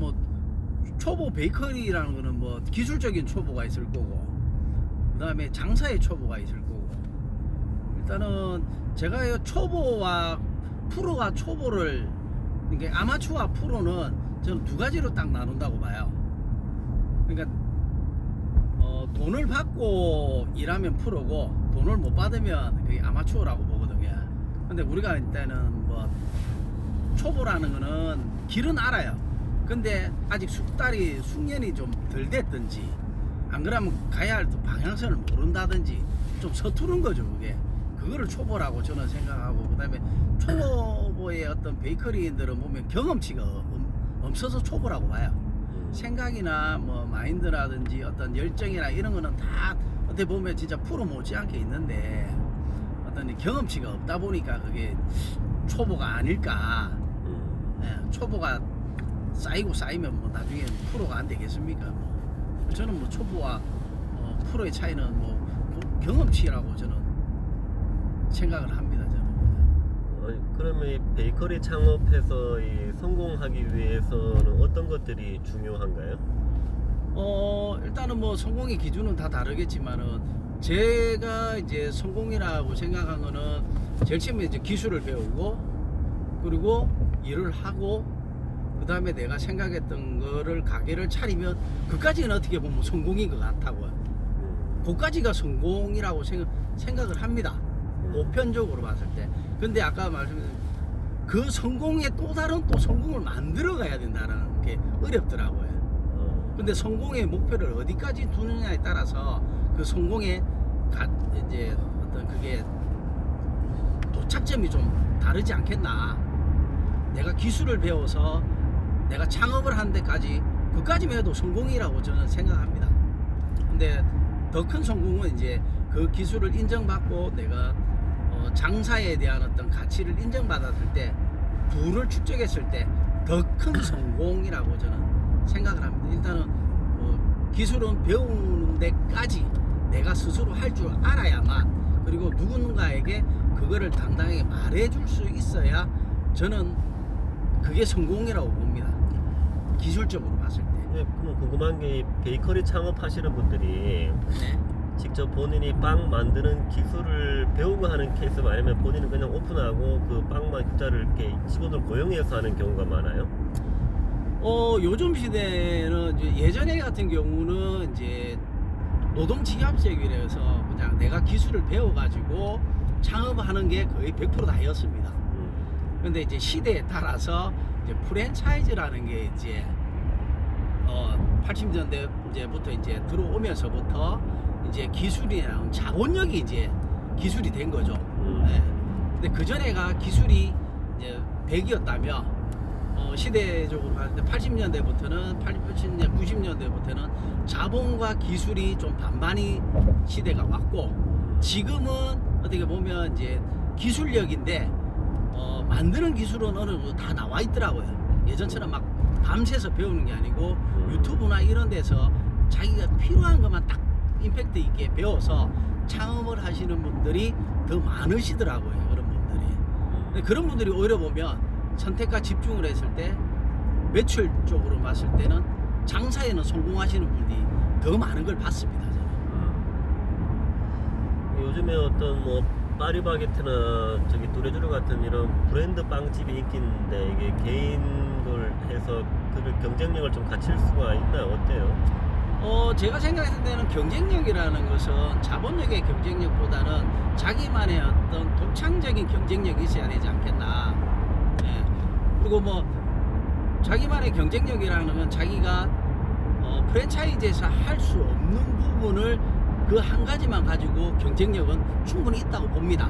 뭐 초보 베이커리라는 거는 뭐 기술적인 초보가 있을 거고, 그 다음에 장사의 초보가 있을 거고. 일단은 제가 초보와 프로와 초보를, 그러니까 아마추어와 프로는 저는 두 가지로 딱 나눈다고 봐요. 그러니까 돈을 받고 일하면 프로고, 돈을 못 받으면 그게 아마추어라고 보거든요. 근데 우리가 일단은 뭐 초보라는 거는 길은 알아요. 근데 아직 숙련이 좀 덜 됐든지, 안 그러면 가야 할 방향성을 모른다든지 좀 서투른 거죠. 그거를 초보라고 저는 생각하고, 그 다음에 초보의 어떤 베이커리인들은 보면 경험치가 없어서 초보라고 봐요. 생각이나 뭐 마인드라든지 어떤 열정이나 이런 거는 다 어떻게 보면 진짜 프로 못지않게 있는데, 어떤 경험치가 없다 보니까 그게 초보가 아닐까. 초보가 쌓이면 뭐 나중에 프로가 안 되겠습니까? 뭐 저는 뭐 초보와 프로의 차이는 뭐 경험치라고 저는 생각을 합니다. 저는. 그러면 이 베이커리 창업해서 성공하기 위해서는 어떤 것들이 중요한가요? 일단은 뭐 성공의 기준은 다 다르겠지만은, 제가 이제 성공이라고 생각한 거는 제일 처음에 이제 기술을 배우고, 그리고 일을 하고, 그 다음에 내가 생각했던 거를 가게를 차리면 그까지는 어떻게 보면 성공인 것 같다고요. 그까지가 성공이라고 생각을 합니다. 보편적으로 봤을 때. 근데 아까 말씀드린 그 성공에 또 다른 또 성공을 만들어 가야 된다는 게 어렵더라고요. 근데 성공의 목표를 어디까지 두느냐에 따라서 그 성공의 이제 어떤 그게 도착점이 좀 다르지 않겠나. 내가 기술을 배워서 내가 창업을 한 데까지, 그까지만 해도 성공이라고 저는 생각합니다. 근데 더 큰 성공은 이제 그 기술을 인정받고 내가 장사에 대한 어떤 가치를 인정받았을 때, 부를 축적했을 때 더 큰 성공이라고 저는 생각을 합니다. 일단은 기술은 배우는 데까지 내가 스스로 할 줄 알아야만, 그리고 누군가에게 그거를 당당하게 말해줄 수 있어야 저는 그게 성공이라고 봅니다. 기술적으로 봤을 때. 네, 그럼 궁금한 게 베이커리 창업하시는 분들이 네. 직접 본인이 빵 만드는 기술을 배우고 하는 케이스, 아니면 본인은 그냥 오픈하고 그 빵만 숫자를 이렇게 직원을 고용해서 하는 경우가 많아요? 요즘 시대는 이제 예전에 같은 경우는 이제 노동직업적이라서 그냥 내가 기술을 배워가지고 창업하는 게 거의 100% 다였습니다. 근데 이제 시대에 따라서 이제 프랜차이즈라는 게 이제 80년대 이제부터 이제 들어오면서부터 이제 기술이나 자본력이 이제 기술이 된 거죠. 네. 근데 그 전에가 기술이 이제 100이었다면 시대적으로 봤을 때 80년대부터는 80년대, 90년대부터는 자본과 기술이 좀 반반이 시대가 왔고, 지금은 어떻게 보면 이제 기술력인데 만드는 기술은 어느 정도 다 나와 있더라고요. 예전처럼 막 밤새서 배우는 게 아니고 유튜브나 이런 데서 자기가 필요한 것만 딱 임팩트 있게 배워서 창업을 하시는 분들이 더 많으시더라고요. 그런 분들이. 근데 그런 분들이 오히려 보면 선택과 집중을 했을 때 매출 쪽으로 봤을 때는 장사에는 성공하시는 분이 더 많은 걸 봤습니다. 저는. 요즘에 어떤 뭐 파리바게트나 저기 뚜레쥬르 같은 이런 브랜드 빵집이 인기 있는데, 이게 개인을 해서 그 경쟁력을 좀 갖출 수가 있나요? 어때요? 제가 생각했을 때는 경쟁력이라는 것은 자본력의 경쟁력보다는 자기만의 어떤 독창적인 경쟁력이 있어야 되지 않겠나. 예. 그리고 뭐 자기만의 경쟁력이라는 건 자기가 프랜차이즈에서 할 수 없는 부분을 그 한 가지만 가지고 경쟁력은 충분히 있다고 봅니다.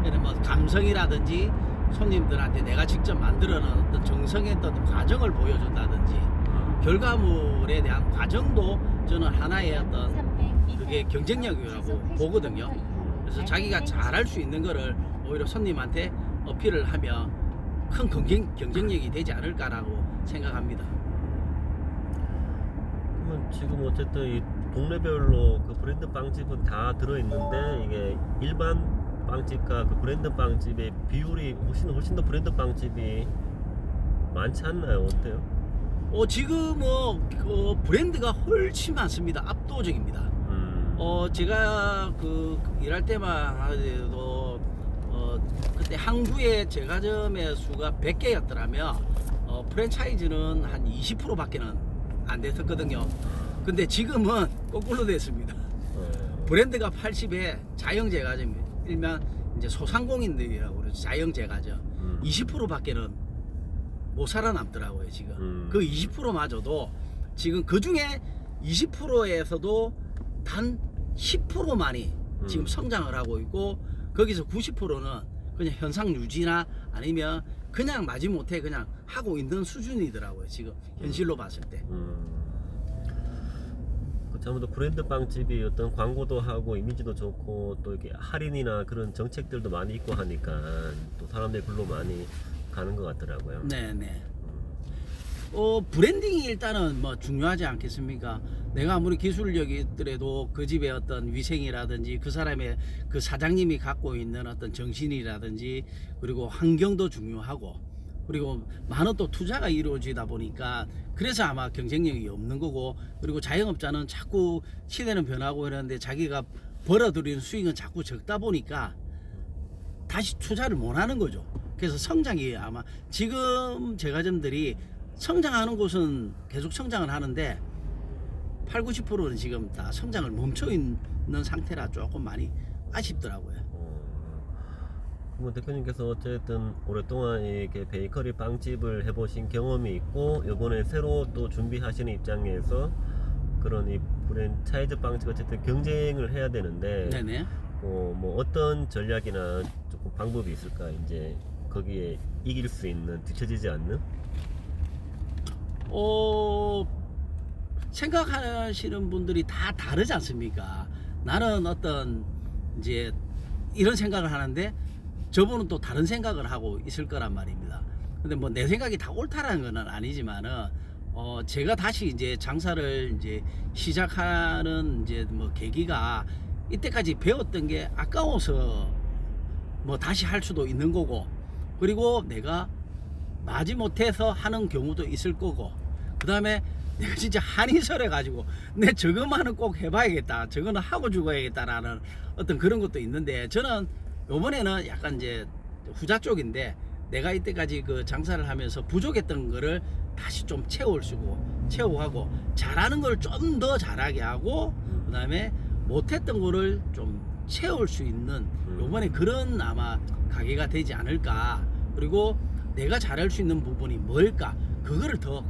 그래서 뭐 감성이라든지 손님들한테 내가 직접 만들어놓은 어떤 정성의 어떤 과정을 보여준다든지, 결과물에 대한 과정도 저는 하나의 어떤 그게 경쟁력이라고 보거든요. 그래서 자기가 잘할 수 있는 거를 오히려 손님한테 어필을 하면 큰 경쟁력이 되지 않을까라고 생각합니다. 그러면 지금 어쨌든 이 동네별로 그 브랜드 빵집은 다 들어있는데, 이게 일반 빵집과 그 브랜드 빵집의 비율이 훨씬 더 브랜드 빵집이 많지 않나요? 어때요? 지금 브랜드가 훨씬 많습니다. 압도적입니다. 제가 일할 때만 해도 그때 항구의 제과점의 수가 100개였더라면 프랜차이즈는 한 20%밖에는 안 됐었거든요. 근데 지금은 거꾸로 됐습니다. 브랜드가 80에 자영 제과점, 일면 이제 소상공인들이라고 그러죠. 자영 제과점 20%밖에는 못 살아남더라고요. 지금 그 20%마저도 지금 그 중에 20%에서도 단 10%만이 지금 성장을 하고 있고, 거기서 90%는 그냥 현상 유지나 아니면 그냥 마지못해 그냥 하고 있는 수준이더라고요. 지금 현실로 봤을 때. 아무래도 브랜드 빵집이 어떤 광고도 하고 이미지도 좋고 또 이렇게 할인이나 그런 정책들도 많이 있고 하니까 또 사람들이 글로 많이 가는 것 같더라고요. 네네. 브랜딩이 일단은 뭐 중요하지 않겠습니까? 내가 아무리 기술력이 있더라도 그 집의 어떤 위생이라든지 그 사람의 그 사장님이 갖고 있는 어떤 정신이라든지 그리고 환경도 중요하고, 그리고 많은 또 투자가 이루어지다 보니까 그래서 아마 경쟁력이 없는 거고, 그리고 자영업자는 자꾸 시대는 변하고 이러는데 자기가 벌어들이는 수익은 자꾸 적다 보니까 다시 투자를 못 하는 거죠. 그래서 성장이 아마 지금 제과점들이 성장하는 곳은 계속 성장을 하는데 80~90%는 지금 다 성장을 멈춰 있는 상태라 조금 많이 아쉽더라고요. 그러면 대표님께서 어쨌든 오랫동안 이렇게 베이커리 빵집을 해보신 경험이 있고 이번에 새로 또 준비하시는 입장에서 그런 이 프랜차이즈 빵집 어쨌든 경쟁을 해야 되는데 네네. 뭐 어떤 전략이나 조금 방법이 있을까? 이제 거기에 이길 수 있는, 뒤처지지 않는? 생각하시는 분들이 다 다르지 않습니까? 나는 어떤 이제 이런 생각을 하는데 저분은 또 다른 생각을 하고 있을 거란 말입니다. 근데 뭐 내 생각이 다 옳다라는 건 아니지만은 제가 다시 이제 장사를 이제 시작하는 이제 뭐 계기가 이때까지 배웠던 게 아까워서 뭐 다시 할 수도 있는 거고, 그리고 내가 마지못해서 하는 경우도 있을 거고, 그 다음에 내가 진짜 한이 설해가지고 내 저것만은 꼭 해봐야겠다, 저거는 하고 죽어야겠다라는 어떤 그런 것도 있는데, 저는 요번에는 약간 이제 후자 쪽인데 내가 이때까지 그 장사를 하면서 부족했던 거를 다시 좀 채워가고 잘하는 걸 좀 더 잘하게 하고, 그 다음에 못했던 거를 좀 채울 수 있는 요번에 그런 아마 가게가 되지 않을까. 그리고 내가 잘할 수 있는 부분이 뭘까, 그거를 더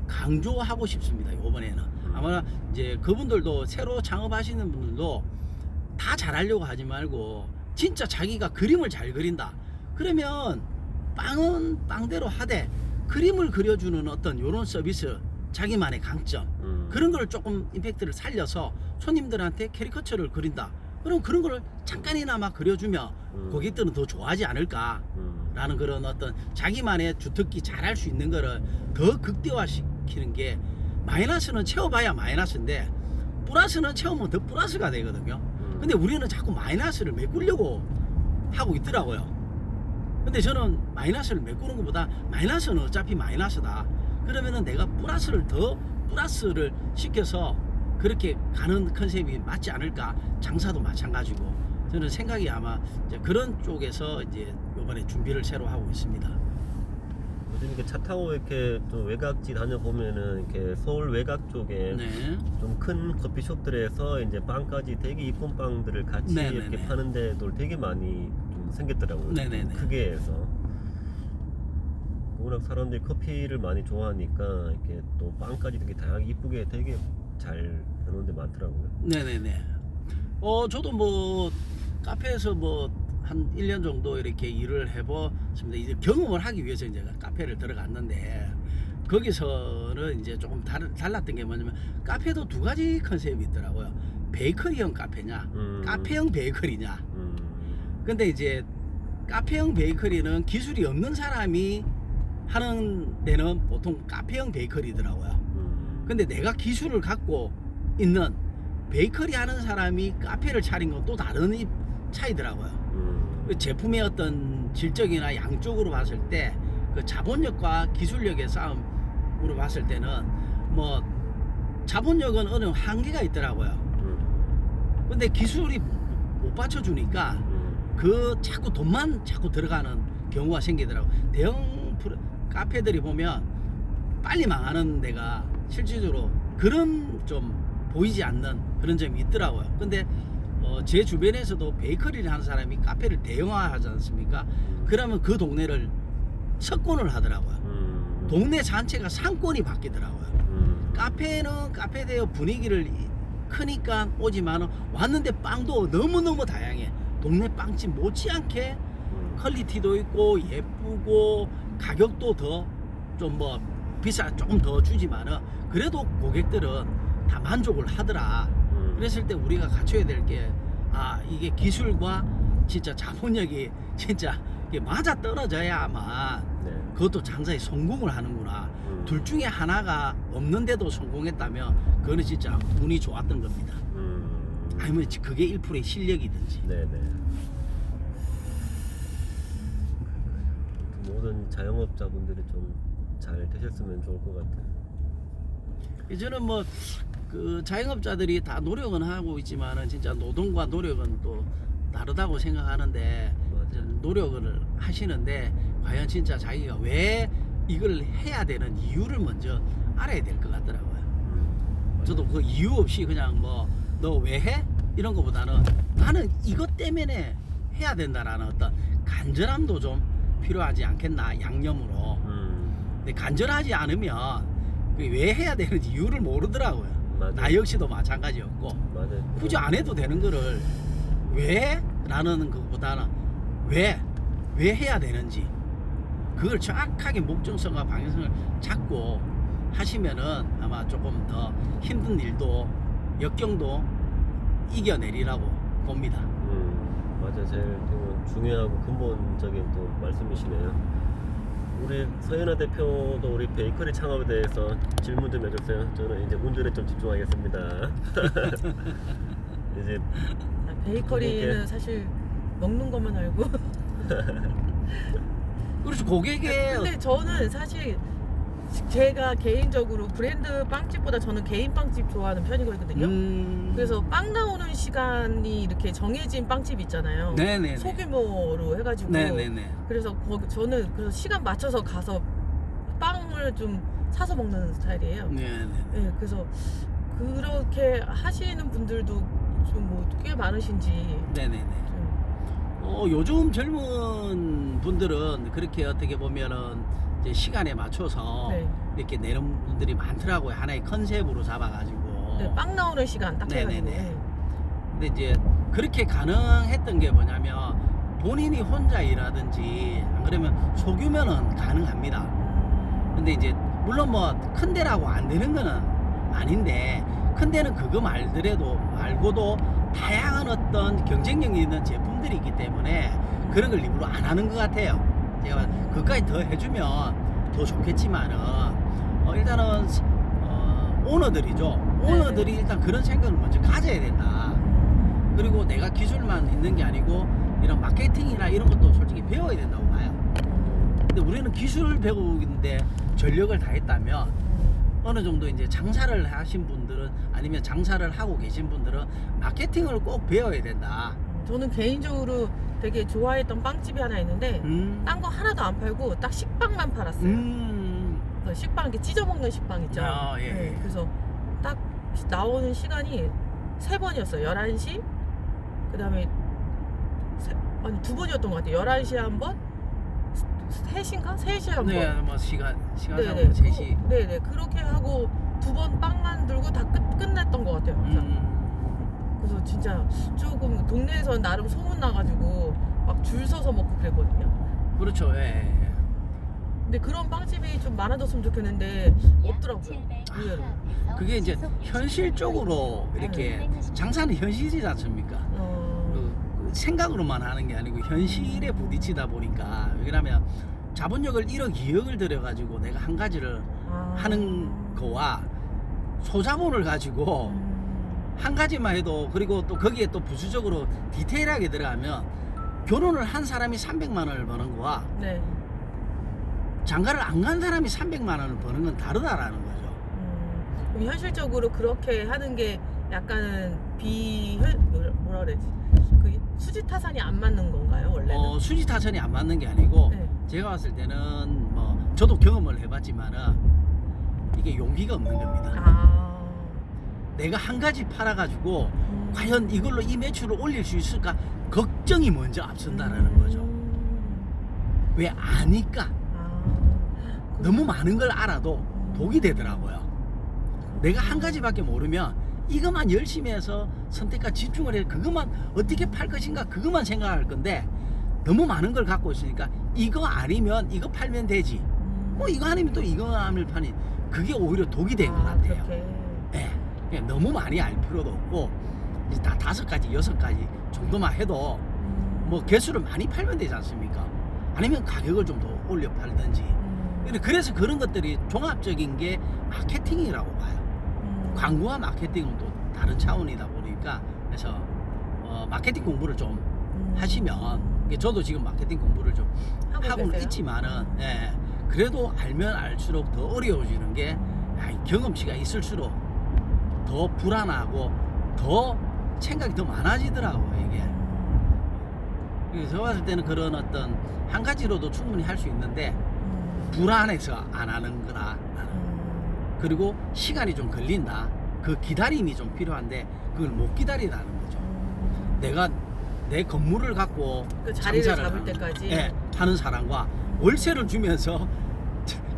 강조하고 싶습니다. 요번에는 아마 이제 그분들도 새로 창업하시는 분들도 다 잘하려고 하지 말고 진짜 자기가 그림을 잘 그린다 그러면 빵은 빵대로 하되 그림을 그려주는 어떤 요런 서비스, 자기만의 강점 그런 걸 조금 임팩트를 살려서 손님들한테 캐리커처를 그린다 그럼 그런 걸 잠깐이나마 그려주면 고객들은 더 좋아하지 않을까 라는 그런 어떤 자기만의 주특기 잘할 수 있는 거를 더 극대화시키는 게, 마이너스는 채워봐야 마이너스인데 플러스는 채우면 더 플러스가 되거든요. 근데 우리는 자꾸 마이너스를 메꾸려고 하고 있더라고요. 근데 저는 마이너스를 메꾸는 것보다 마이너스는 어차피 마이너스다 그러면은 내가 플러스를 더 플러스를 시켜서 그렇게 가는 컨셉이 맞지 않을까. 장사도 마찬가지고 저는 생각이 아마 이제 그런 쪽에서 이제 이번에 준비를 새로 하고 있습니다. 요즘 이렇게 차 타고 이렇게 좀 외곽지 다녀보면은 이렇게 서울 외곽 쪽에 네. 좀 큰 커피숍들에서 이제 빵까지 되게 이쁜 빵들을 같이 네네네. 이렇게 파는 데도 되게 많이 좀 생겼더라고요. 네네네. 크게 해서. 워낙 사람들이 커피를 많이 좋아하니까 이렇게 또 빵까지 되게 다양하게 이쁘게 되게 잘 해놓은 데 많더라고요. 네네네. 저도 뭐 카페에서 뭐 한 1년 정도 이렇게 일을 해봤습니다. 이제 경험을 하기 위해서 이제 카페를 들어갔는데 거기서는 이제 조금 달랐던 게 뭐냐면 카페도 두 가지 컨셉이 있더라고요. 베이커리형 카페냐, 카페형 베이커리냐. 근데 이제 카페형 베이커리는 기술이 없는 사람이 하는 데는 보통 카페형 베이커리더라고요. 근데 내가 기술을 갖고 있는 베이커리 하는 사람이 카페를 차린 건 또 다른 차이더라고요. 제품의 어떤 질적이나 양쪽으로 봤을 때 그 자본력과 기술력의 싸움 우리 봤을 때는 뭐 자본력은 어느 한계가 있더라고요. 근데 기술이 못 받쳐주니까 그 자꾸 돈만 자꾸 들어가는 경우가 생기더라고. 대형 카페들이 보면 빨리 망하는 데가 실질적으로 그런 좀 보이지 않는 그런 점이 있더라고요. 근데 제 주변에서도 베이커리를 하는 사람이 카페를 대형화하지 않습니까? 그러면 그 동네를 석권을 하더라고요. 동네 전체가 상권이 바뀌더라고요. 카페는 카페대로 분위기를 크니까 오지만 왔는데 빵도 너무너무 다양해. 동네 빵집 못지않게 퀄리티도 있고 예쁘고 가격도 더 좀 뭐 조금 더 주지만은 그래도 고객들은 다 만족을 하더라. 그랬을 때 우리가 갖춰야 될 게 이게 기술과 진짜 자본력이 진짜 이게 맞아 떨어져야만 네. 그것도 장사에 성공을 하는구나. 둘 중에 하나가 없는데도 성공했다면 그거는 진짜 운이 좋았던 겁니다. 아니면 그게 1%의 실력이든지. 네네. 모든 자영업자분들이 좀 잘 되셨으면 좋을 것 같아요. 저는 뭐 그 자영업자들이 다 노력은 하고 있지만은 진짜 노동과 노력은 또 다르다고 생각하는데 맞아요. 노력을 하시는데 과연 진짜 자기가 왜 이걸 해야 되는 이유를 먼저 알아야 될 것 같더라고요. 저도 그 이유 없이 그냥 뭐 너 왜 해? 이런 거보다는 나는 이것 때문에 해야 된다라는 어떤 간절함도 좀 필요하지 않겠나, 양념으로. 근데 간절하지 않으면 왜 해야 되는지 이유를 모르더라고요. 맞아요. 나 역시도 마찬가지였고 맞아요. 굳이 안 해도 되는 거를 왜? 라는 것보다는 왜 해야 되는지 그걸 정확하게 목적성과 방향성을 잡고 하시면은 아마 조금 더 힘든 일도 역경도 이겨내리라고 봅니다. 맞아요. 제일 또 중요하고 근본적인 또 말씀이시네요. 우리 서현아 대표도 우리 베이커리 창업에 대해서 질문 좀 해주세요. 저는 이제 운전에 좀 집중하겠습니다. 이제 베이커리는 사실 먹는 것만 알고. 그렇죠. 고객의 근데 저는 사실 제가 개인적으로 브랜드 빵집보다 저는 개인 빵집 좋아하는 편이거든요. 그래서 빵 나오는 시간이 이렇게 정해진 빵집 있잖아요. 네네. 소규모로 해가지고. 네네네. 그래서 저는 그래서 시간 맞춰서 가서 빵을 좀 사서 먹는 스타일이에요. 네네. 네, 그래서 그렇게 하시는 분들도 좀 뭐 꽤 많으신지. 네네네. 요즘 젊은 분들은 그렇게 어떻게 보면은 이제 시간에 맞춰서 네. 이렇게 내는 분들이 많더라고요. 하나의 컨셉으로 잡아가지고. 네, 빵 나오는 시간 딱 해가지고. 네네네. 네. 근데 이제 그렇게 가능했던 게 뭐냐면 본인이 혼자 일하든지 안 그러면 소규모는 가능합니다. 근데 이제 물론 뭐 큰 데라고 안 되는 거는 아닌데 큰 데는 그거 말고도 다양한 어떤 경쟁력이 있는 제품들이 있기 때문에 그런 걸 일부러 안 하는 것 같아요. 제가 그까지 더 해주면 더 좋겠지만은 일단은 오너들이죠. 오너들이 일단 그런 생각을 먼저 가져야 된다. 그리고 내가 기술만 있는 게 아니고 이런 마케팅이나 이런 것도 솔직히 배워야 된다고 봐요. 근데 우리는 기술을 배우는데 전력을 다했다면 어느 정도 이제 장사를 하신 분들은 아니면 장사를 하고 계신 분들은 마케팅을 꼭 배워야 된다. 저는 개인적으로 되게 좋아했던 빵집이 하나 있는데 딴 거 하나도 안 팔고 딱 식빵만 팔았어요. 그래서 식빵 이렇게 찢어 먹는 식빵 있죠. 예. 네, 그래서 딱 나오는 시간이 3번이었어요. 11시, 그 다음에 아니 2번이었던 것 같아요. 11시에 한 번, 3시인가? 3시에 한 번. 네, 뭐 시간상으로 네네. 3시. 네네. 그렇게 하고 2번 빵 만들고 다 끝냈던 것 같아요. 그래서 진짜 조금 동네에서 나름 소문 나가지고 막 줄 서서 먹고 그랬거든요. 그렇죠. 예. 근데 그런 빵집이 좀 많아졌으면 좋겠는데 없더라고요. 의외로. 그게 이제 현실적으로 이렇게 장사는 현실이지 않습니까? 그 생각으로만 하는 게 아니고 현실에 부딪히다 보니까 왜냐면 자본력을 1억 2억을 들여가지고 내가 한 가지를 하는 거와 소자본을 가지고 한 가지만 해도 그리고 또 거기에 또 부수적으로 디테일하게 들어가면 결혼을 한 사람이 300만 원을 버는 거와 네. 장가를 안 간 사람이 300만 원을 버는 건 다르다라는 거죠. 그럼 현실적으로 그렇게 하는 게 약간은 뭐라 그래야지? 그 수지타산이 안 맞는 건가요, 원래는? 수지타산이 안 맞는 게 아니고 네. 제가 봤을 때는 뭐 저도 경험을 해봤지만은 이게 용기가 없는 겁니다. 아. 내가 한 가지 팔아가지고 과연 이걸로 이 매출을 올릴 수 있을까 걱정이 먼저 앞선다라는 거죠. 왜 아니까 너무 많은 걸 알아도 독이 되더라고요. 내가 한 가지밖에 모르면 이것만 열심히 해서 선택과 집중을 해 그것만 어떻게 팔 것인가 그것만 생각할 건데 너무 많은 걸 갖고 있으니까 이거 아니면 이거 팔면 되지. 뭐 이거 아니면 또 이거 하면 파니 그게 오히려 독이 된 것 같아요. 그렇게. 네. 그냥 너무 많이 알 필요도 없고 이제 다 5가지 6가지 정도만 해도 뭐 개수를 많이 팔면 되지 않습니까? 아니면 가격을 좀 더 올려 팔든지. 그래서 그런 것들이 종합적인 게 마케팅이라고 봐요. 광고와 마케팅은 또 다른 차원이다 보니까 그래서 마케팅 공부를 좀 하시면 저도 지금 마케팅 공부를 좀 하고는 계세요? 있지만은 예, 그래도 알면 알수록 더 어려워지는 게 경험치가 있을수록 더 불안하고 더 생각이 더 많아지더라고요 이게. 그래서 저 봤을 때는 그런 어떤 한 가지로도 충분히 할 수 있는데 불안해서 안 하는 거다. 그리고 시간이 좀 걸린다. 그 기다림이 좀 필요한데 그걸 못 기다리라는 거죠. 내가 내 건물을 갖고 그 자리를 장사를 잡을 하는, 때까지. 예, 하는 사람과 월세를 주면서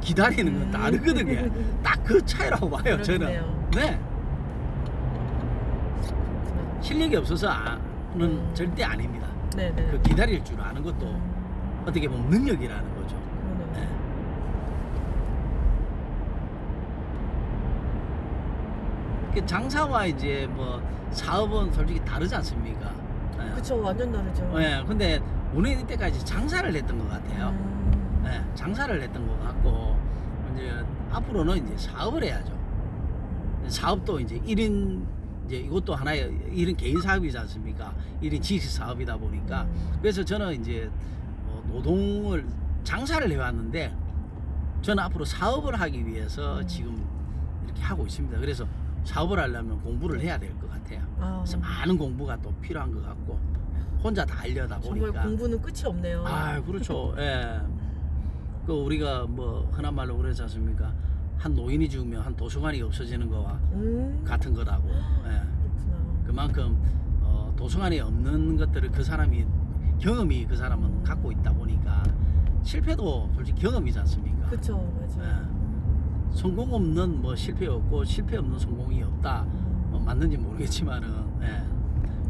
기다리는 건 다르거든요. 딱 그 차이라고 봐요. 그렇네요. 저는. 네. 실력이 없어서는 절대 아닙니다. 네네. 그 기다릴 줄 아는 것도 어떻게 보면 능력이라는 거죠. 네. 그 장사와 이제 뭐 사업은 솔직히 다르지 않습니까? 예. 그쵸, 완전 다르죠. 예, 근데 우리는 이때까지 장사를 했던 것 같아요. 예, 장사를 했던 것 같고 이제 앞으로는 이제 사업을 해야죠. 사업도 이제 1인 이제 이것도 하나의 1인 개인 사업이지 않습니까? 1인 지식 사업이다 보니까 그래서 저는 이제 노동을 장사를 해왔는데 저는 앞으로 사업을 하기 위해서 지금 이렇게 하고 있습니다. 그래서 사업을 하려면 공부를 해야 될 것 같아요. 그래서 많은 공부가 또 필요한 것 같고 혼자 다 하려다 보니까 정말 공부는 끝이 없네요. 아 그렇죠. 예. 그 우리가 뭐 흔한 말로 그러지 않습니까? 한 노인이 죽으면 한 도서관이 없어지는 거와 같은 거라고. 예. 그렇구나. 그만큼 도서관이 없는 것들을 그 사람이 경험이 그 사람은 갖고 있다 보니까 실패도 솔직히 경험이지 않습니까? 그쵸, 맞아요. 예. 성공 없는 뭐 실패 없고 실패 없는 성공이 없다. 맞는지 모르겠지만은 예.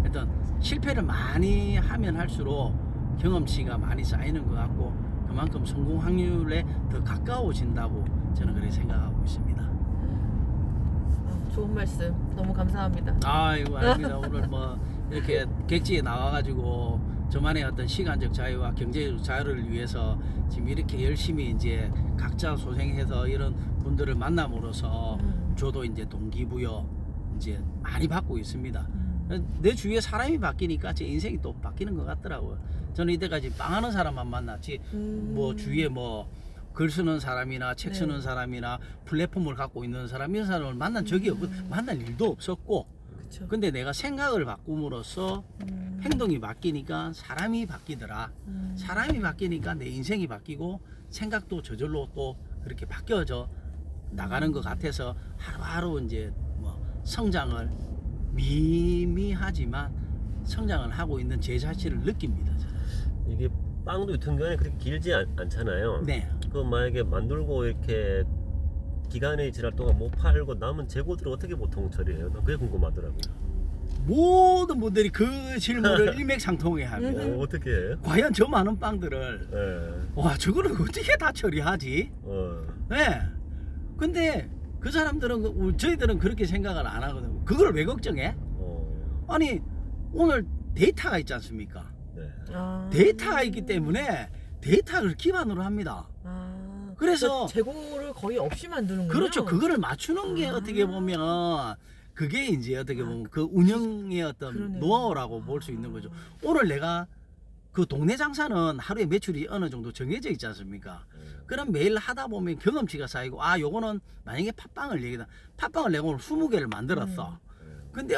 일단 실패를 많이 하면 할수록 경험치가 많이 쌓이는 것 같고 그만큼 성공 확률에 더 가까워진다고 저는 그렇게 생각하고 있습니다. 좋은 말씀 너무 감사합니다. 아이고 아닙니다. 오늘 뭐 이렇게 객지에 나와가지고 저만의 어떤 시간적 자유와 경제적 자유를 위해서 지금 이렇게 열심히 이제 각자 소생해서 이런 분들을 만남으로써 저도 이제 동기부여 이제 많이 받고 있습니다. 내 주위에 사람이 바뀌니까 제 인생이 또 바뀌는 것 같더라고요. 저는 이때까지 빵하는 사람만 만났지 뭐 주위에 뭐 글 쓰는 사람이나 책 쓰는 사람이나 플랫폼을 갖고 있는 사람 이런 사람을 만난 적이 없고 만날 일도 없었고 그쵸. 근데 내가 생각을 바꿈으로써 행동이 바뀌니까 사람이 바뀌더라. 사람이 바뀌니까 내 인생이 바뀌고 생각도 저절로 또 그렇게 바뀌어져 나가는 것 같아서 하루하루 이제 뭐 성장을 미미하지만 성장을 하고 있는 제 자신을 느낍니다. 저는. 이게 빵도 유통기한이 그렇게 길지 않잖아요. 네. 그 만약에 만들고 이렇게 기간이 지날 동안 못 팔고 남은 재고들을 어떻게 보통 처리해요? 나 그게 궁금하더라고요. 모든 분들이 그 질문을 일맥상통해합니다. 어떻게 해요? 과연 저 많은 빵들을 와 저거를 어떻게 다 처리하지? 네. 근데 그 사람들은 저희들은 그렇게 생각을 안 하거든요. 그걸 왜 걱정해? 아니 오늘 데이터가 있지 않습니까? 네. 데이터가 있기 때문에 데이터를 기반으로 합니다. 그래서 재고를 거의 없이 만드는군요. 그렇죠. 그거를 맞추는 게 어떻게 보면 그게 이제 어떻게 보면 그 운영의 어떤 그러네요. 노하우라고 볼 수 있는 거죠. 오늘 내가 그 동네 장사는 하루에 매출이 어느 정도 정해져 있지 않습니까? 그럼 매일 하다 보면 경험치가 쌓이고 아 요거는 만약에 팥빵을 얘기다. 팥빵을 내가 오늘 20개를 만들었어. 근데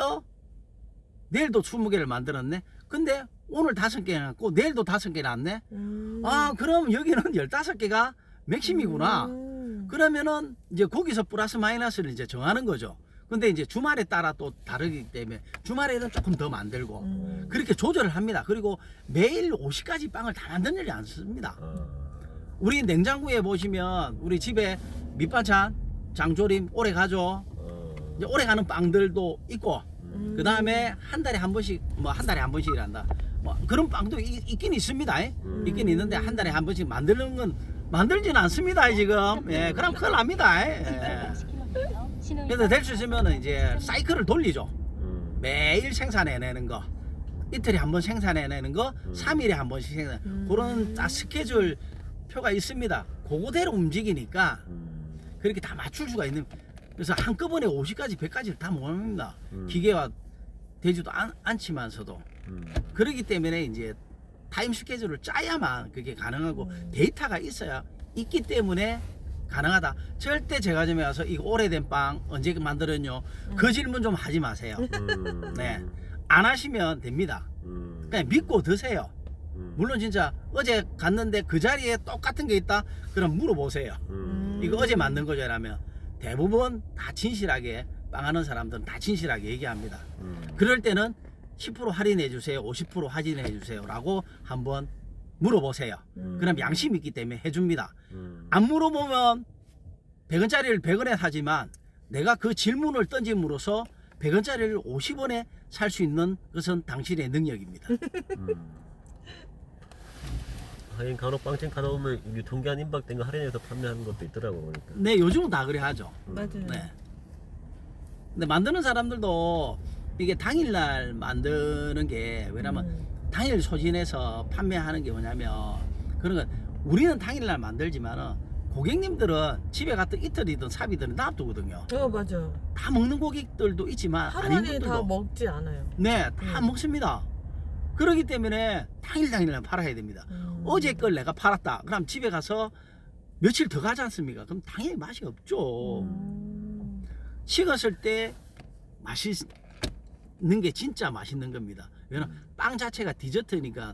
내일도 20개를 만들었네. 근데 오늘 5개 해갖고 내일도 5개 났네. 아 그럼 여기는 15개가 맥심이구나. 그러면은 이제 거기서 플러스 마이너스를 이제 정하는 거죠. 근데 이제 주말에 따라 또 다르기 때문에 주말에는 조금 더 만들고 그렇게 조절을 합니다. 그리고 매일 50가지 빵을 다 만들지 않습니다. 우리 냉장고에 보시면 우리 집에 밑반찬, 장조림 오래 가죠. 이제 오래 가는 빵들도 있고 그 다음에 한 달에 한 번씩 뭐 한 달에 한 번씩이란다. 뭐 그런 빵도 있긴 있습니다. 있긴 있는데 한 달에 한 번씩 만드는 건 만들지는 않습니다 지금. 예, 그럼 큰일 납니다. 예. 그래서 될 수 있으면 이제 사이클을 돌리죠. 매일 생산해내는 거, 이틀에 한 번 생산해내는 거, 3일에 한 번씩 생산. 그런 딱 스케줄 표가 있습니다. 그거대로 움직이니까 그렇게 다 맞출 수가 있는. 그래서 한꺼번에 50가지, 100가지를 다 못합니다. 기계가 되지도 않지만서도. 그렇기 때문에 이제 타임 스케줄을 짜야만 그게 가능하고 데이터가 있어야 있기 때문에 가능하다. 절대 제가 좀 와서 이거 오래된 빵 언제 만들었뇨? 그 질문 좀 하지 마세요. 네, 안 하시면 됩니다. 그냥 믿고 드세요. 물론 진짜 어제 갔는데 그 자리에 똑같은 게 있다? 그럼 물어보세요. 이거 어제 만든 거죠? 라면 대부분 다 진실하게 빵하는 사람들은 다 진실하게 얘기합니다. 그럴 때는 10% 할인해 주세요, 50% 할인해 주세요 라고 한번 물어보세요. 그럼 양심이 있기 때문에 해줍니다. 안 물어보면 100원짜리를 100원에 사지만 내가 그 질문을 던짐으로써 100원짜리를 50원에 살 수 있는 것은 당신의 능력입니다. 하긴 간혹 빵집 가다 보면 유통기한 임박된 거 할인해서 판매하는 것도 있더라고 보니까. 네, 요즘은 다 그래 하죠. 맞아요. 네. 근데 만드는 사람들도 이게 당일날 만드는 게 왜냐면 당일 소진해서 판매하는 게 뭐냐면 그런 건 우리는 당일날 만들지만은 고객님들은 집에 갔든 이틀이든 3일이든 놔두거든요. 맞아. 다 먹는 고객들도 있지만 하루 아닌 안에 분들도 다 먹지 않아요. 네, 다 먹습니다. 그렇기 때문에 당일날 팔아야 됩니다. 어제 걸 내가 팔았다. 그럼 집에 가서 며칠 더 가지 않습니까? 그럼 당연히 맛이 없죠. 식었을 때 맛있는 게 진짜 맛있는 겁니다. 왜냐면 빵 자체가 디저트니까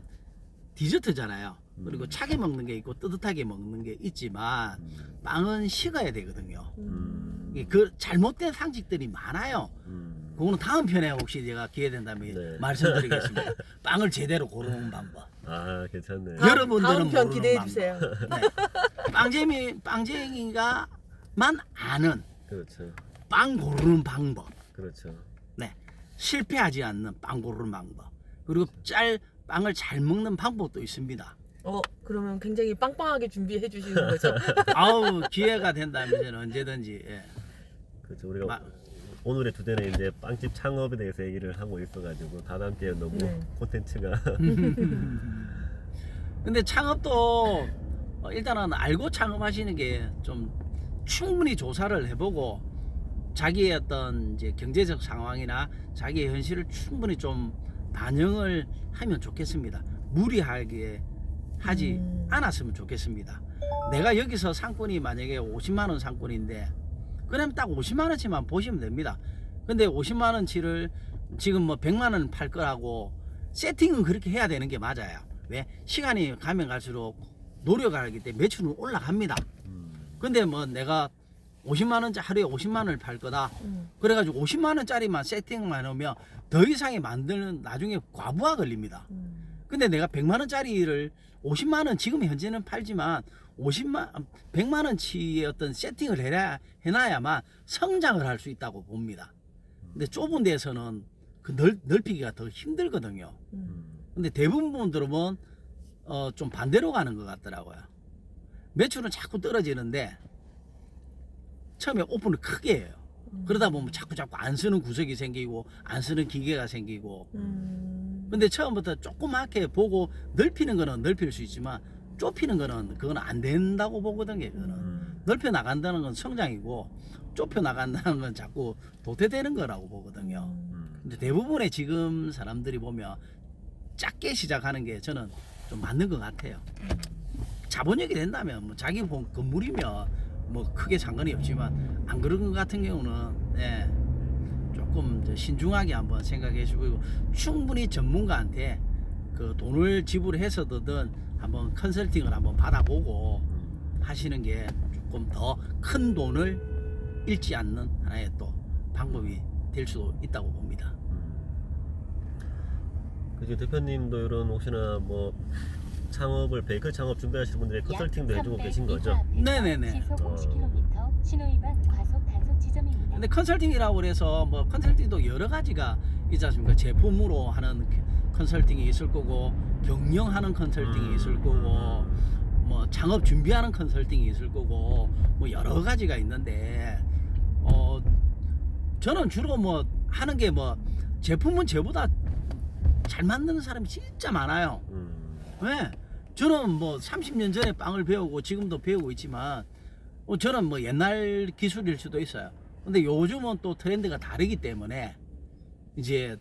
디저트잖아요. 그리고 차게 먹는 게 있고 뜨뜻하게 먹는 게 있지만 빵은 식어야 되거든요. 그 잘못된 상식들이 많아요. 그거는 다음 편에 혹시 제가 기회 된다면 네. 말씀드리겠습니다. 빵을 제대로 고르는 방법. 아 괜찮네. 여러분들은 다음 편 모르는 기대해 방법. 주세요. 네. 빵쟁이가만 아는 그렇죠. 빵 고르는 방법. 그렇죠. 네, 실패하지 않는 빵 고르는 방법. 그리고 빵을 잘 먹는 방법도 있습니다. 그러면 굉장히 빵빵하게 준비해 주시는 거죠? 아우 기회가 된다면 저는 언제든지. 예. 그렇죠. 우리가 오늘의 주제는 이제 빵집 창업에 대해서 얘기를 하고 있어가지고 다음 기회에 너무 콘텐츠가. 근데 창업도 일단은 알고 창업하시는 게 좀 충분히 조사를 해보고 자기의 어떤 이제 경제적 상황이나 자기의 현실을 충분히 좀 반영을 하면 좋겠습니다. 무리하게 하지 않았으면 좋겠습니다. 내가 여기서 상권이 만약에 50만 원 상권인데 그럼 딱 50만 원치만 보시면 됩니다. 근데 50만 원치를 지금 뭐 100만 원 팔 거라고 세팅은 그렇게 해야 되는 게 맞아요. 왜? 시간이 가면 갈수록 노력을 하기 때문에 매출은 올라갑니다. 근데 뭐 내가 50만 원짜리 하루에 50만 원을 팔 거다. 그래가지고 50만 원짜리만 세팅만 해놓으면 더 이상의 만드는 나중에 과부하 걸립니다. 근데 내가 100만 원짜리를 50만 원 지금 현재는 팔지만 100만 원치의 어떤 세팅을 해놔야만 성장을 할 수 있다고 봅니다. 근데 좁은 데서는 그 넓히기가 더 힘들거든요. 근데 대부분 분들은 좀 반대로 가는 것 같더라고요. 매출은 자꾸 떨어지는데 처음에 오픈을 크게 해요. 그러다 보면 자꾸 안 쓰는 구석이 생기고 안 쓰는 기계가 생기고. 근데 처음부터 조그맣게 보고 넓히는 거는 넓힐 수 있지만 좁히는 거는 그건 안 된다고 보거든요. 그거는 넓혀 나간다는 건 성장이고 좁혀 나간다는 건 자꾸 도태되는 거라고 보거든요. 근데 대부분의 지금 사람들이 보면 작게 시작하는 게 저는 좀 맞는 것 같아요. 자본력이 된다면 뭐 자기 건물이면 뭐 크게 상관이 없지만 안 그런 것 같은 경우는 예, 조금 이제 신중하게 한번 생각해 주고 충분히 전문가한테 그 돈을 지불해서든 한번 컨설팅을 한번 받아보고 하시는 게 조금 더 큰 돈을 잃지 않는 하나의 또 방법이 될 수도 있다고 봅니다. 그죠. 대표님도 이런 혹시나 뭐 창업을 베이커리 창업 준비하시는 분들의 컨설팅도 해주고 계신 거죠? 네네네. 시속 50km 신호위반 과속 단속 지점입니다. 근데 컨설팅이라고 그래서 뭐 컨설팅도 여러 가지가 있지 않습니까? 제품으로 하는 컨설팅이 있을 거고 경영하는 컨설팅이 있을 거고 뭐 창업 준비하는 컨설팅이 있을 거고 뭐 여러 가지가 있는데 저는 주로 뭐 하는 게 뭐 제품은 저보다 잘 만드는 사람이 진짜 많아요. 왜? 저는 뭐 30년 전에 빵을 배우고 지금도 배우고 있지만 저는 뭐 옛날 기술일 수도 있어요. 근데 요즘은 또 트렌드가 다르기 때문에 이제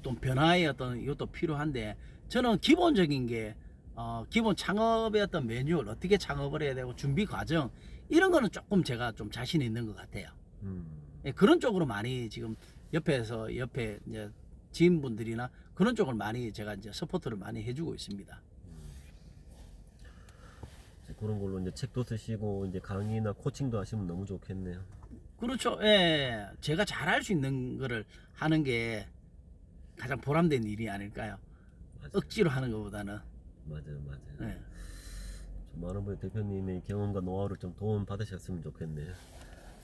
또 변화의 어떤 이것도 필요한데 저는 기본적인 게 기본 창업의 어떤 매뉴얼 어떻게 창업을 해야 되고 준비 과정 이런 거는 조금 제가 좀 자신 있는 것 같아요. 예, 그런 쪽으로 많이 지금 옆에 이제 지인분들이나 그런 쪽을 많이 제가 이제 서포트를 많이 해주고 있습니다. 그런 걸로 이제 책도 쓰시고 이제 강의나 코칭도 하시면 너무 좋겠네요. 그렇죠. 예, 제가 잘할 수 있는 거를 하는 게 가장 보람된 일이 아닐까요? 맞아요. 억지로 하는 것보다는. 맞아요. 예. 좀 많은 분이 대표님의 경험과 노하우를 좀 도움 받으셨으면 좋겠네요.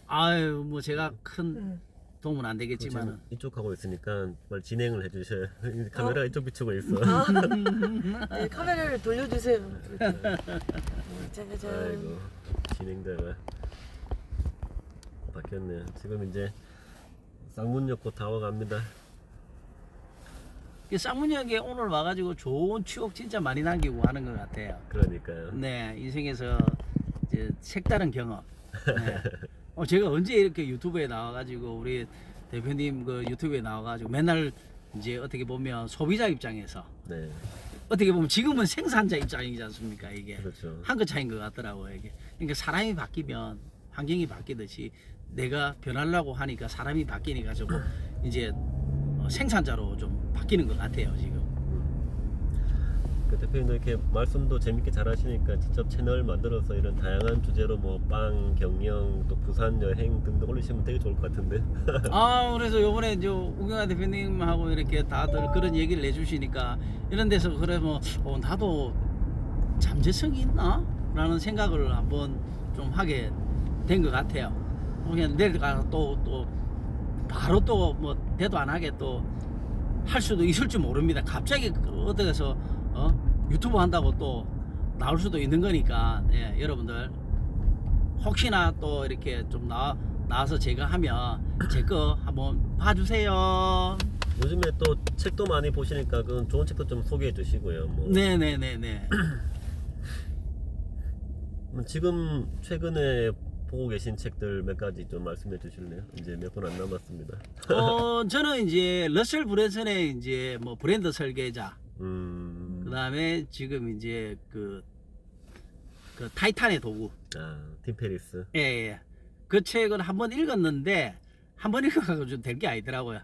아유, 뭐 제가 큰 도움은 안 되겠지만은. 이쪽 하고 있으니까 빨리 진행을 해주셔야. 카메라가 이쪽 비추고 있어. 네, 카메라를 돌려주세요. 짜자잔. 아이고 진행자가 바뀌었네요. 지금 이제 쌍문역 곧 다 와갑니다. 쌍문역에 오늘 와가지고 좋은 추억 진짜 많이 남기고 하는 것 같아요. 그러니까요. 네, 인생에서 이제 색다른 경험. 네. 제가 언제 이렇게 유튜브에 나와가지고 우리 대표님 그 유튜브에 나와가지고 맨날 이제 어떻게 보면 소비자 입장에서 네, 어떻게 보면 지금은 생산자 입장이지 않습니까? 이게 그렇죠. 한 끗 차이인 것 같더라고요. 이게 그러니까 사람이 바뀌면 환경이 바뀌듯이 내가 변하려고 하니까 사람이 바뀌니까 저거 이제 생산자로 좀 바뀌는 것 같아요 지금. 그 대표님도 이렇게 말씀도 재밌게 잘하시니까 직접 채널 만들어서 이런 다양한 주제로 뭐 빵, 경영, 또 부산 여행 등등 올리시면 되게 좋을 것 같은데. 그래서 요번에 우경아 대표님하고 이렇게 다들 그런 얘기를 해주시니까 이런 데서 그래 뭐 나도 잠재성이 있나? 라는 생각을 한번 좀 하게 된 것 같아요. 그냥 내려가서 또 바로 또 뭐 대도 안 하게 또 할 수도 있을 줄 모릅니다. 갑자기 어디서 유튜브 한다고 또 나올 수도 있는 거니까 예, 여러분들 혹시나 또 이렇게 좀 나와서 제가 하면 제 거 한번 봐주세요. 요즘에 또 책도 많이 보시니까 그 좋은 책도 좀 소개해 주시고요. 뭐. 네네네네. 지금 최근에 보고 계신 책들 몇 가지 좀 말씀해 주실래요? 이제 몇 분 안 남았습니다. 저는 이제 러셀 브랜슨의 이제 뭐 브랜드 설계자, 그 다음에 지금 이제 그 타이탄의 도구. 팀 페리스. 예. 그 책을 한번 읽었는데 한 번 읽어가지고 좀 될 게 아니더라고요.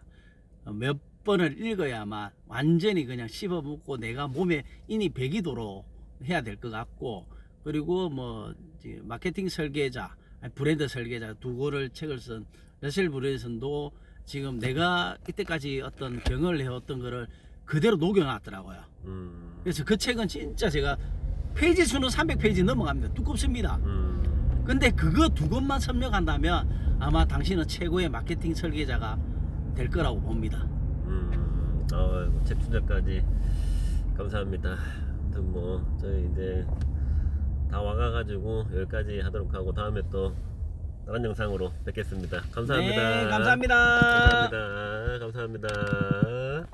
몇 번을 읽어야만 완전히 그냥 씹어먹고 내가 몸에 인이 배기도록 해야 될 것 같고, 그리고 뭐 마케팅 설계자, 브랜드 설계자 두 권을 책을 쓴 러셀 브랜슨도 지금 내가 이때까지 어떤 경험을 해왔던 거를 그대로 녹여놨더라고요. 그래서 그 책은 진짜 제가 페이지 수는 300페이지 넘어갑니다. 두껍습니다. 근데 그거 두 권만 섭렵한다면 아마 당신은 최고의 마케팅 설계자가 될 거라고 봅니다. 책 출자까지 감사합니다. 아무튼 뭐 저희 이제 다 와가가지고 여기까지 하도록 하고 다음에 또 다른 영상으로 뵙겠습니다. 감사합니다. 네, 감사합니다. 감사합니다.